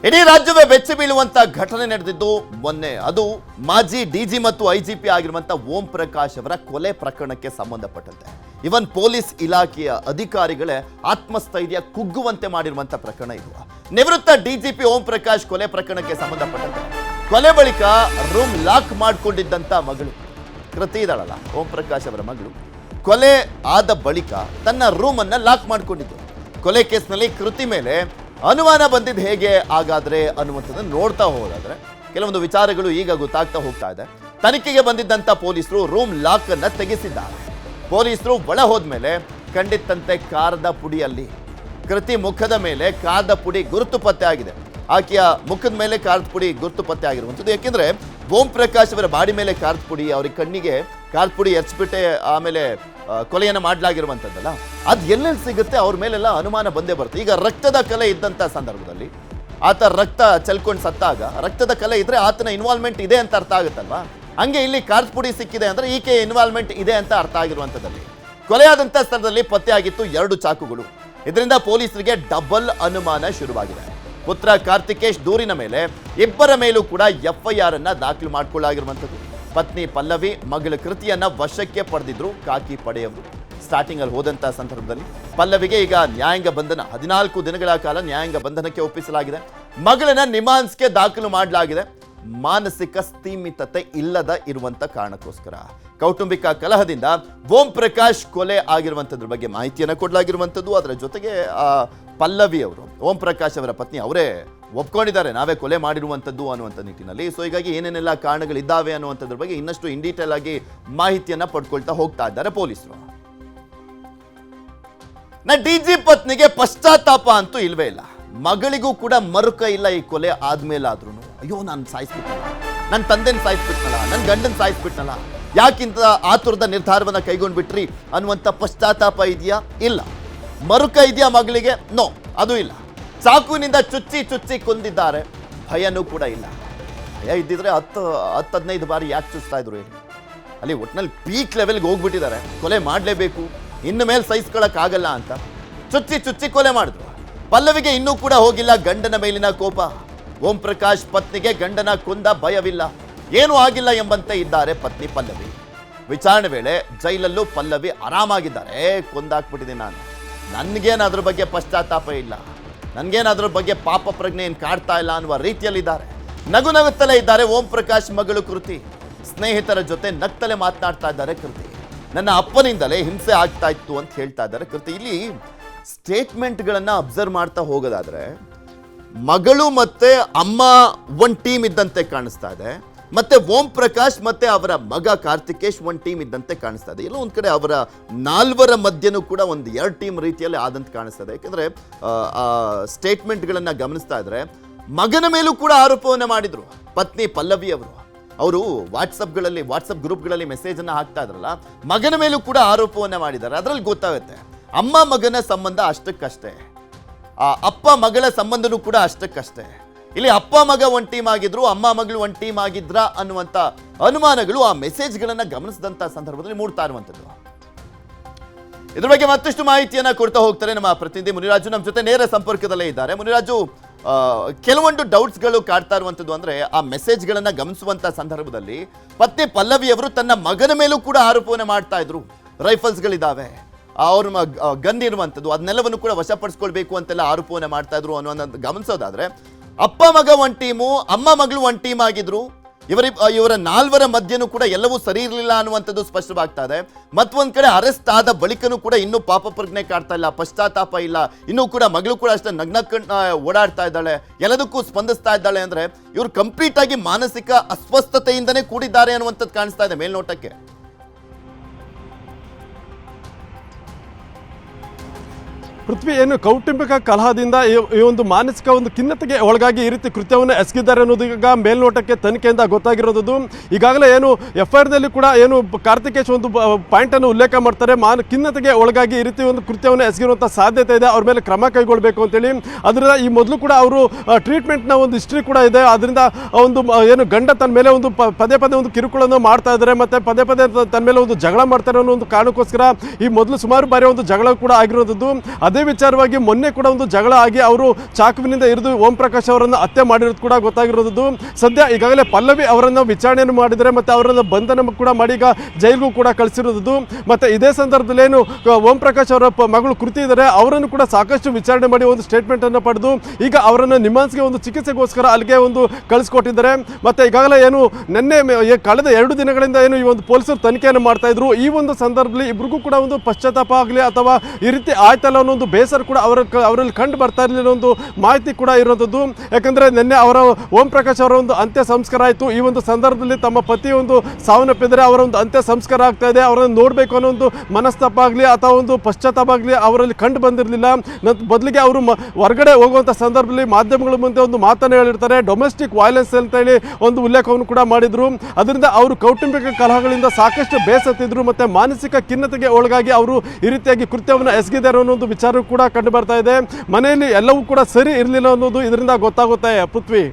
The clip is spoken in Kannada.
ಇಡೀ ರಾಜ್ಯವೇ ಬೆಚ್ಚಿ ಬೀಳುವಂತ ಘಟನೆ ನಡೆದಿದ್ದು ಮೊನ್ನೆ. ಅದು ಮಾಜಿ ಡಿಜಿ ಮತ್ತು ಐಜಿಪಿ ಆಗಿರುವಂತ ಓಂ ಪ್ರಕಾಶ್ ಅವರ ಕೊಲೆ ಪ್ರಕರಣಕ್ಕೆ ಸಂಬಂಧಪಟ್ಟಂತೆ. ಇವನ್ ಪೊಲೀಸ್ ಇಲಾಖೆಯ ಅಧಿಕಾರಿಗಳೇ ಆತ್ಮಸ್ಥೈರ್ಯ ಕುಗ್ಗುವಂತೆ ಮಾಡಿರುವಂತ ಪ್ರಕರಣ ಇದು. ನಿವೃತ್ತ ಡಿಜಿಪಿ ಓಂ ಪ್ರಕಾಶ್ ಕೊಲೆ ಪ್ರಕರಣಕ್ಕೆ ಸಂಬಂಧಪಟ್ಟಂತೆ ಕೊಲೆ ಬಳಿಕ ರೂಮ್ ಲಾಕ್ ಮಾಡಿಕೊಂಡಿದ್ದಂತ ಮಗಳು ಕೃತಿ ಇದ್ದಾಳಲ್ಲ, ಓಂ ಪ್ರಕಾಶ್ ಅವರ ಮಗಳು, ಕೊಲೆ ಆದ ಬಳಿಕ ತನ್ನ ರೂಮ್ ಅನ್ನ ಲಾಕ್ ಮಾಡಿಕೊಂಡಿದ್ದು. ಕೊಲೆ ಕೇಸ್ನಲ್ಲಿ ಕೃತಿ ಮೇಲೆ ಅನುಮಾನ ಬಂದಿದ್ದು ಹೇಗೆ ಹಾಗಾದ್ರೆ ಅನ್ನುವಂಥದ್ದನ್ನು ನೋಡ್ತಾ ಹೋದಾದ್ರೆ ಕೆಲವೊಂದು ವಿಚಾರಗಳು ಈಗ ಗೊತ್ತಾಗ್ತಾ ಹೋಗ್ತಾ ಇದೆ. ತನಿಖೆಗೆ ಬಂದಿದ್ದಂತ ಪೊಲೀಸರು ರೂಮ್ ಲಾಕ್ ಅನ್ನ ತೆಗೆಸಿದ್ದಾರೆ. ಪೊಲೀಸರು ಒಳ ಹೋದ್ಮೇಲೆ ಕಂಡಿತ್ತಂತೆ ಕಾರದ ಪುಡಿಯಲ್ಲಿ ಕೃತಿ ಮುಖದ ಮೇಲೆ ಕಾರದ ಪುಡಿ ಗುರುತು ಪತ್ತೆ ಆಗಿದೆ. ಆಕೆಯ ಮುಖದ ಮೇಲೆ ಕಾರದ ಪುಡಿ ಗುರುತು ಪತ್ತೆ ಆಗಿರುವಂಥದ್ದು. ಯಾಕೆಂದ್ರೆ ಓಂ ಪ್ರಕಾಶ್ ಅವರ ಬಾಡಿ ಮೇಲೆ ಕಾರದ ಪುಡಿ, ಅವ್ರಿಗೆ ಕಣ್ಣಿಗೆ ಕಾರದ ಪುಡಿ ಎರ್ಚ್ಬಿಟ್ಟೆ ಆಮೇಲೆ ಕೊಲೆಯನ್ನು ಮಾಡಲಾಗಿರುವಂಥದ್ದಲ್ಲ, ಅದು ಎಲ್ಲೆಲ್ಲಿ ಸಿಗುತ್ತೆ ಅವ್ರ ಮೇಲೆಲ್ಲ ಅನುಮಾನ ಬಂದೇ ಬರುತ್ತೆ. ಈಗ ರಕ್ತದ ಕಲೆ ಇದ್ದಂಥ ಸಂದರ್ಭದಲ್ಲಿ ಆತ ರಕ್ತ ಚೆಲ್ಕೊಂಡು ಸತ್ತಾಗ ರಕ್ತದ ಕಲೆ ಇದ್ರೆ ಆತನ ಇನ್ವಾಲ್ವ್ಮೆಂಟ್ ಇದೆ ಅಂತ ಅರ್ಥ ಆಗುತ್ತಲ್ವಾ. ಹಂಗೆ ಇಲ್ಲಿ ಕಾರದ ಪುಡಿ ಸಿಕ್ಕಿದೆ ಅಂದ್ರೆ ಈಕೆ ಇನ್ವಾಲ್ವ್ಮೆಂಟ್ ಇದೆ ಅಂತ ಅರ್ಥ ಆಗಿರುವಂಥದ್ದಲ್ಲಿ ಕೊಲೆಯಾದಂಥ ಸ್ಥಳದಲ್ಲಿ ಪತ್ತೆಯಾಗಿತ್ತು 2 ಚಾಕುಗಳು. ಇದರಿಂದ ಪೊಲೀಸರಿಗೆ ಡಬಲ್ ಅನುಮಾನ ಶುರುವಾಗಿದೆ. ಪುತ್ರ ಕಾರ್ತಿಕೇಶ್ ದೂರಿನ ಮೇಲೆ ಇಬ್ಬರ ಮೇಲೂ ಕೂಡ FIR ಅನ್ನ ದಾಖಲು ಮಾಡಿಕೊಳ್ಳಾಗಿರುವಂಥದ್ದು. ಪತ್ನಿ ಪಲ್ಲವಿ ಮಗಳ ಕೃತಿಯನ್ನ ವಶಕ್ಕೆ ಪಡೆದಿದ್ರು ಖಾಕಿ ಪಡೆಯವರು. ಸ್ಟಾರ್ಟಿಂಗ್ ಅಲ್ಲಿ ಹೋದಂತ ಸಂದರ್ಭದಲ್ಲಿ ಪಲ್ಲವಿಗೆ ಈಗ ನ್ಯಾಯಾಂಗ ಬಂಧನ 14 ದಿನಗಳ ಕಾಲ ನ್ಯಾಯಾಂಗ ಬಂಧನಕ್ಕೆ ಒಪ್ಪಿಸಲಾಗಿದೆ. ಮಗಳನ್ನ ನಿಮಾನ್ಸ್ಗೆ ದಾಖಲು ಮಾಡಲಾಗಿದೆ. ಮಾನಸಿಕ ಸ್ಥೀಮಿತತೆ ಇಲ್ಲದ ಇರುವಂತ ಕಾರಣಕ್ಕೋಸ್ಕರ ಕೌಟುಂಬಿಕ ಕಲಹದಿಂದ ಓಂ ಪ್ರಕಾಶ್ ಕೊಲೆ ಆಗಿರುವಂತದ್ರ ಬಗ್ಗೆ ಮಾಹಿತಿಯನ್ನು ಕೊಡಲಾಗಿರುವಂಥದ್ದು. ಅದರ ಜೊತೆಗೆ ಪಲ್ಲವಿ ಅವರು, ಓಂ ಪ್ರಕಾಶ್ ಅವರ ಪತ್ನಿ, ಅವರೇ ಒಪ್ಕೊಂಡಿದ್ದಾರೆ ನಾವೇ ಕೊಲೆ ಮಾಡಿರುವಂಥದ್ದು ಅನ್ನುವಂಥ ನಿಟ್ಟಿನಲ್ಲಿ. ಸೊ ಹೀಗಾಗಿ ಏನೇನೆಲ್ಲ ಕಾರಣಗಳಿದ್ದಾವೆ ಅನ್ನುವಂಥದ್ರ ಬಗ್ಗೆ ಇನ್ನಷ್ಟು ಇನ್ ಡೀಟೇಲ್ ಆಗಿ ಮಾಹಿತಿಯನ್ನ ಪಡ್ಕೊಳ್ತಾ ಹೋಗ್ತಾ ಇದ್ದಾರೆ ಪೊಲೀಸರು. ಡಿಜಿ ಪತ್ನಿಗೆ ಪಶ್ಚಾತ್ತಾಪ ಅಂತೂ ಇಲ್ವೇ ಇಲ್ಲ. ಮಗಳಿಗೂ ಕೂಡ ಮರುಕ ಇಲ್ಲ ಈ ಕೊಲೆ ಆದ್ಮೇಲಾದ್ರೂ. ಅಯ್ಯೋ ನಾನು ಸಾಯಿಸ್ಬಿಟ್ನಲ್ಲ, ನನ್ನ ತಂದೆನ ಸಾಯಿಸ್ಬಿಟ್ನಲ್ಲ, ನನ್ನ ಗಂಡನ ಸಾಯಿಸ್ಬಿಟ್ನಲ್ಲ, ಯಾಕಿಂತ ಆತುರದ ನಿರ್ಧಾರವನ್ನ ಕೈಗೊಂಡ್ಬಿಟ್ರಿ ಅನ್ನುವಂಥ ಪಶ್ಚಾತ್ತಾಪ ಇದೆಯಾ? ಇಲ್ಲ. ಮರುಕ ಇದೆಯಾ ಮಗಳಿಗೆ? ನೋ, ಅದು ಇಲ್ಲ. ಚಾಕುವಿನಿಂದ ಚುಚ್ಚಿ ಕೊಂದಿದ್ದಾರೆ. ಭಯನೂ ಕೂಡ ಇಲ್ಲ. ಭಯ ಇದ್ದಿದ್ರೆ 10-15 ಬಾರಿ ಯಾಕೆ ಚುಚ್ತಾ ಇದ್ರು ಹೇಳಿ? ಅಲ್ಲಿ ಒಟ್ಟಿನಲ್ಲಿ ಪೀಕ್ ಲೆವೆಲ್ಗೆ ಹೋಗ್ಬಿಟ್ಟಿದ್ದಾರೆ. ಕೊಲೆ ಮಾಡಲೇಬೇಕು, ಇನ್ನು ಮೇಲೆ ಸಹಿಸ್ಕೊಳಕ್ಕಾಗಲ್ಲ ಅಂತ ಚುಚ್ಚಿ ಕೊಲೆ ಮಾಡಿದ್ರು. ಪಲ್ಲವಿಗೆ ಇನ್ನೂ ಕೂಡ ಹೋಗಿಲ್ಲ ಗಂಡನ ಮೇಲಿನ ಕೋಪ. ಓಂ ಪ್ರಕಾಶ್ ಪತ್ನಿಗೆ ಗಂಡನ ಕೊಂದ ಭಯವಿಲ್ಲ, ಏನೂ ಆಗಿಲ್ಲ ಎಂಬಂತೆ ಇದ್ದಾರೆ ಪತ್ನಿ ಪಲ್ಲವಿ. ವಿಚಾರಣೆ ವೇಳೆ ಜೈಲಲ್ಲೂ ಪಲ್ಲವಿ ಆರಾಮಾಗಿದ್ದಾರೆ. ಕೊಂದಾಕ್ಬಿಟ್ಟಿದ್ದೀನಿ ನಾನು, ನನಗೇನು ಅದ್ರ ಬಗ್ಗೆ ಪಶ್ಚಾತ್ತಾಪ ಇಲ್ಲ, ನನಗೇನು ಅದ್ರ ಬಗ್ಗೆ ಪಾಪ ಪ್ರಜ್ಞೆ ಏನು ಕಾಡ್ತಾ ಇಲ್ಲ ಅನ್ನುವ ರೀತಿಯಲ್ಲಿದ್ದಾರೆ. ನಗುತ್ತಲೇ ಇದ್ದಾರೆ ಓಂ ಪ್ರಕಾಶ್ ಮಗಳು ಕೃತಿ. ಸ್ನೇಹಿತರ ಜೊತೆ ನಗ್ತಲೇ ಮಾತನಾಡ್ತಾ ಇದ್ದಾರೆ ಕೃತಿ. ನನ್ನ ಅಪ್ಪನಿಂದಲೇ ಹಿಂಸೆ ಆಗ್ತಾ ಇತ್ತು ಅಂತ ಹೇಳ್ತಾ ಇದ್ದಾರೆ ಕೃತಿ. ಇಲ್ಲಿ ಸ್ಟೇಟ್ಮೆಂಟ್ಗಳನ್ನ ಅಬ್ಸರ್ವ್ ಮಾಡ್ತಾ ಹೋಗೋದಾದ್ರೆ ಮಗಳು ಮತ್ತೆ ಅಮ್ಮ ಒಂದು ಟೀಮ್ ಇದ್ದಂತೆ ಕಾಣಿಸ್ತಾ ಇದೆ, ಮತ್ತೆ ಓಂ ಪ್ರಕಾಶ್ ಮತ್ತೆ ಅವರ ಮಗ ಕಾರ್ತಿಕೇಶ್ ಒಂದು ಟೀಮ್ ಇದ್ದಂತೆ ಕಾಣಿಸ್ತಾ ಇದೆ. ಎಲ್ಲೋ ಒಂದ್ ಕಡೆ ಅವರ 4 ಮಧ್ಯನೂ ಕೂಡ ಒಂದು 2 ಟೀಮ್ ರೀತಿಯಲ್ಲಿ ಆದಂತೆ ಕಾಣಿಸ್ತಾ ಇದೆ. ಯಾಕಂದ್ರೆ ಸ್ಟೇಟ್ಮೆಂಟ್ಗಳನ್ನ ಗಮನಿಸ್ತಾ ಇದ್ರೆ ಮಗನ ಮೇಲೂ ಕೂಡ ಆರೋಪವನ್ನ ಮಾಡಿದ್ರು ಪತ್ನಿ ಪಲ್ಲವಿ ಅವರು ವಾಟ್ಸಪ್ ಗ್ರೂಪ್ಗಳಲ್ಲಿ ಮೆಸೇಜ್ ಅನ್ನ ಹಾಕ್ತಾ ಇದ್ರಲ್ಲ, ಮಗನ ಮೇಲೂ ಕೂಡ ಆರೋಪವನ್ನ ಮಾಡಿದ್ದಾರೆ. ಅದರಲ್ಲಿ ಗೊತ್ತಾಗುತ್ತೆ ಅಮ್ಮ ಮಗನ ಸಂಬಂಧ ಅಷ್ಟಕ್ಕಷ್ಟೇ, ಅಪ್ಪ ಮಗಳ ಸಂಬಂಧನೂ ಕೂಡ ಅಷ್ಟಕ್ಕಷ್ಟೇ. ಇಲ್ಲಿ ಅಪ್ಪ ಮಗ ಒಂದು ಟೀಮ್ ಆಗಿದ್ರು, ಅಮ್ಮ ಮಗಳು ಒಂದು ಟೀಮ್ ಆಗಿದ್ರ ಅನ್ನುವಂಥ ಅನುಮಾನಗಳು ಆ ಮೆಸೇಜ್ಗಳನ್ನ ಗಮನಿಸಿದಂಥ ಸಂದರ್ಭದಲ್ಲಿ ಮೂಡ್ತಾ ಇರುವಂಥದ್ದು. ಇದ್ರ ಬಗ್ಗೆ ಮತ್ತಷ್ಟು ಮಾಹಿತಿಯನ್ನ ಕೊಡ್ತಾ ಹೋಗ್ತಾರೆ ನಮ್ಮ ಪ್ರತಿನಿಧಿ ಮುನಿರಾಜು. ನಮ್ಮ ಜೊತೆ ನೇರ ಸಂಪರ್ಕದಲ್ಲೇ ಇದ್ದಾರೆ. ಮುನಿರಾಜು, ಕೆಲವೊಂದು ಡೌಟ್ಸ್ಗಳು ಕಾಡ್ತಾ ಇರುವಂಥದ್ದು ಅಂದ್ರೆ ಆ ಮೆಸೇಜ್ಗಳನ್ನ ಗಮನಿಸುವಂತ ಸಂದರ್ಭದಲ್ಲಿ ಪತ್ನಿ ಪಲ್ಲವಿ ಅವರು ತನ್ನ ಮಗನ ಮೇಲೂ ಕೂಡ ಆರೋಪವನ್ನ ಮಾಡ್ತಾ ಇದ್ರು. ರೈಫಲ್ಸ್ಗಳಿದ್ದಾವೆ, ಅವ್ರ ಗನ್ ಇರುವಂಥದ್ದು, ಅದನ್ನೆಲ್ಲವನ್ನು ಕೂಡ ವಶಪಡಿಸ್ಕೊಳ್ಬೇಕು ಅಂತೆಲ್ಲ ಆರೋಪವನ್ನ ಮಾಡ್ತಾ ಇದ್ರು ಅನ್ನೋದನ್ನ ಗಮನಿಸೋದಾದ್ರೆ ಅಪ್ಪ ಮಗ ಒಂದು ಟೀಮು, ಅಮ್ಮ ಮಗಳು ಒಂದು ಟೀಮ್ ಆಗಿದ್ರು. ಇವರ 4 ಮಧ್ಯನೂ ಕೂಡ ಎಲ್ಲವೂ ಸರಿ ಇರಲಿಲ್ಲ ಅನ್ನುವಂಥದ್ದು ಸ್ಪಷ್ಟವಾಗ್ತಾ ಇದೆ. ಮತ್ತೊಂದ್ ಕಡೆ ಅರೆಸ್ಟ್ ಆದ ಬಳಿಕನೂ ಕೂಡ ಇನ್ನೂ ಪಾಪ ಪ್ರಜ್ಞೆ ಕಾಡ್ತಾ ಇಲ್ಲ, ಪಶ್ಚಾತ್ತಾಪ ಇಲ್ಲ. ಇನ್ನೂ ಕೂಡ ಮಗಳು ಕೂಡ ಅಷ್ಟೇ ನಗ್ನಕ್ಕಂಡು ಓಡಾಡ್ತಾ ಇದ್ದಾಳೆ, ಎಲ್ಲದಕ್ಕೂ ಸ್ಪಂದಿಸ್ತಾ ಇದ್ದಾಳೆ. ಅಂದ್ರೆ ಇವರು ಕಂಪ್ಲೀಟ್ ಆಗಿ ಮಾನಸಿಕ ಅಸ್ವಸ್ಥತೆಯಿಂದನೇ ಕೂಡಿದ್ದಾರೆ ಅನ್ನುವಂಥದ್ದು ಕಾಣಿಸ್ತಾ ಇದೆ ಮೇಲ್ನೋಟಕ್ಕೆ. ಪೃಥ್ವಿ, ಏನು ಕೌಟುಂಬಿಕ ಕಲಹದಿಂದ ಈ ಒಂದು ಮಾನಸಿಕ ಒಂದು ಖಿನ್ನತೆಗೆ ಒಳಗಾಗಿ ಈ ರೀತಿ ಕೃತ್ಯವನ್ನು ಎಸಗಿದ್ದಾರೆ ಅನ್ನೋದು ಈಗ ಮೇಲ್ನೋಟಕ್ಕೆ ತನಿಖೆಯಿಂದ ಗೊತ್ತಾಗಿರೋದು. ಈಗಾಗಲೇ ಏನು FIR ನಲ್ಲಿ ಕೂಡ ಏನು ಕಾರ್ತಿಕೇಶ್ ಒಂದು ಪಾಯಿಂಟನ್ನು ಉಲ್ಲೇಖ ಮಾಡ್ತಾರೆ, ಖಿನ್ನತೆಗೆ ಒಳಗಾಗಿ ಈ ರೀತಿ ಒಂದು ಕೃತ್ಯವನ್ನು ಎಸಗಿರುವಂಥ ಸಾಧ್ಯತೆ ಇದೆ, ಅವ್ರ ಮೇಲೆ ಕ್ರಮ ಕೈಗೊಳ್ಳಬೇಕು ಅಂತೇಳಿ. ಅದರಿಂದ ಈ ಮೊದಲು ಕೂಡ ಅವರು ಟ್ರೀಟ್ಮೆಂಟ್ನ ಒಂದು ಹಿಸ್ಟ್ರಿ ಕೂಡ ಇದೆ. ಅದರಿಂದ ಒಂದು ಏನು ಗಂಡ ತನ್ನ ಮೇಲೆ ಒಂದು ಪದೇ ಒಂದು ಕಿರುಕುಳನ್ನು ಮಾಡ್ತಾ ಇದ್ದಾರೆ, ಮತ್ತೆ ಪದೇ ತನ್ನ ಮೇಲೆ ಒಂದು ಜಗಳ ಮಾಡ್ತಾರೆ ಅನ್ನೋ ಒಂದು ಕಾರಣಕ್ಕೋಸ್ಕರ ಈ ಮೊದಲು ಸುಮಾರು ಬಾರಿ ಒಂದು ಜಗಳ ಕೂಡ ಆಗಿರೋದು. ಅದೇ ವಿಚಾರವಾಗಿ ಮೊನ್ನೆ ಕೂಡ ಒಂದು ಜಗಳ ಆಗಿ ಅವರು ಚಾಕುವಿನಿಂದ ಇರಿದು ಓಂ ಪ್ರಕಾಶ್ ಅವರನ್ನು ಹತ್ಯೆ ಮಾಡಿರೋದು ಕೂಡ ಗೊತ್ತಾಗಿರೋದು. ಸದ್ಯ ಈಗಾಗಲೇ ಪಲ್ಲವಿ ಅವರನ್ನು ವಿಚಾರಣೆಯನ್ನು ಮಾಡಿದರೆ ಮತ್ತು ಅವರನ್ನು ಬಂಧನ ಕೂಡ ಮಾಡಿ ಈಗ ಜೈಲಿಗೂ ಕೂಡ ಕಳಿಸಿರೋದು. ಮತ್ತು ಇದೇ ಸಂದರ್ಭದಲ್ಲಿ ಏನು ಓಂ ಪ್ರಕಾಶ್ ಅವರ ಮಗಳು ಕೃತಿ ಇದ್ದಾರೆ, ಅವರನ್ನು ಕೂಡ ಸಾಕಷ್ಟು ವಿಚಾರಣೆ ಮಾಡಿ ಒಂದು ಸ್ಟೇಟ್ಮೆಂಟ್ ಅನ್ನು ಪಡೆದು ಈಗ ಅವರನ್ನು ನಿಮ್ಹಾನ್ಸ್ಗೆ ಒಂದು ಚಿಕಿತ್ಸೆಗೋಸ್ಕರ ಅಲ್ಲಿಗೆ ಒಂದು ಕಳಿಸ್ಕೊಟ್ಟಿದ್ದಾರೆ. ಮತ್ತು ಈಗಾಗಲೇ ಏನು ನಿನ್ನೆ ಕಳೆದ 2 ದಿನಗಳಿಂದ ಏನು ಈ ಒಂದು ಪೊಲೀಸರು ತನಿಖೆಯನ್ನು ಮಾಡ್ತಾ ಇದ್ರು. ಈ ಒಂದು ಸಂದರ್ಭದಲ್ಲಿ ಇಬ್ಬರಿಗೂ ಕೂಡ ಒಂದು ಪಶ್ಚಾತ್ತಾಪ ಆಗಲಿ ಅಥವಾ ಈ ರೀತಿ ಆಯ್ತಲ್ಲ ಅನ್ನೋ ಒಂದು ಬೇಸರ ಕೂಡ ಅವರಲ್ಲಿ ಕಂಡು ಬರ್ತಾ ಇರಲಿಲ್ಲ ಒಂದು ಮಾಹಿತಿ ಕೂಡ ಇರುವಂಥದ್ದು. ಯಾಕಂದರೆ ನಿನ್ನೆ ಅವರ ಓಂ ಪ್ರಕಾಶ್ ಅವರ ಒಂದು ಅಂತ್ಯ ಸಂಸ್ಕಾರ ಆಯಿತು. ಈ ಒಂದು ಸಂದರ್ಭದಲ್ಲಿ ತಮ್ಮ ಪತಿ ಒಂದು ಸಾವನ್ನಪ್ಪಿದರೆ ಅವರ ಒಂದು ಅಂತ್ಯ ಸಂಸ್ಕಾರ ಆಗ್ತಾ ಇದೆ, ಅವರನ್ನು ನೋಡಬೇಕು ಅನ್ನೋ ಒಂದು ಮನಸ್ತಾಪ ಆಗಲಿ ಅಥವಾ ಒಂದು ಪಶ್ಚಾತ್ತಾಪ ಆಗಲಿ ಅವರಲ್ಲಿ ಕಂಡು ಬಂದಿರಲಿಲ್ಲ. ಬದಲಿಗೆ ಅವರು ಹೊರಗಡೆ ಹೋಗುವಂಥ ಸಂದರ್ಭದಲ್ಲಿ ಮಾಧ್ಯಮಗಳ ಮುಂದೆ ಒಂದು ಮಾತನ್ನು ಹೇಳಿರ್ತಾರೆ, ಡೊಮೆಸ್ಟಿಕ್ ವೈಲೆನ್ಸ್ ಅಂತ ಹೇಳಿ ಒಂದು ಉಲ್ಲೇಖವನ್ನು ಕೂಡ ಮಾಡಿದ್ರು. ಅದರಿಂದ ಅವರು ಕೌಟುಂಬಿಕ ಕಲಹಗಳಿಂದ ಸಾಕಷ್ಟು ಬೇಸತ್ತಿದ್ರು ಮತ್ತು ಮಾನಸಿಕ ಖಿನ್ನತೆಗೆ ಒಳಗಾಗಿ ಅವರು ಈ ರೀತಿಯಾಗಿ ಕೃತ್ಯವನ್ನು ಎಸಗಿದ್ದಾರೆ ಅನ್ನೋ ಒಂದು ವಿಚಾರ ಕೂಡ ಕಂಡು ಬರ್ತಾ ಇದೆ. ಮನೆಯಲ್ಲಿ ಎಲ್ಲವೂ ಕೂಡ ಸರಿ ಇರಲಿಲ್ಲ ಅನ್ನೋದು ಇದರಿಂದ ಗೊತ್ತಾಗುತ್ತೆ. ಪೃಥ್ವಿ.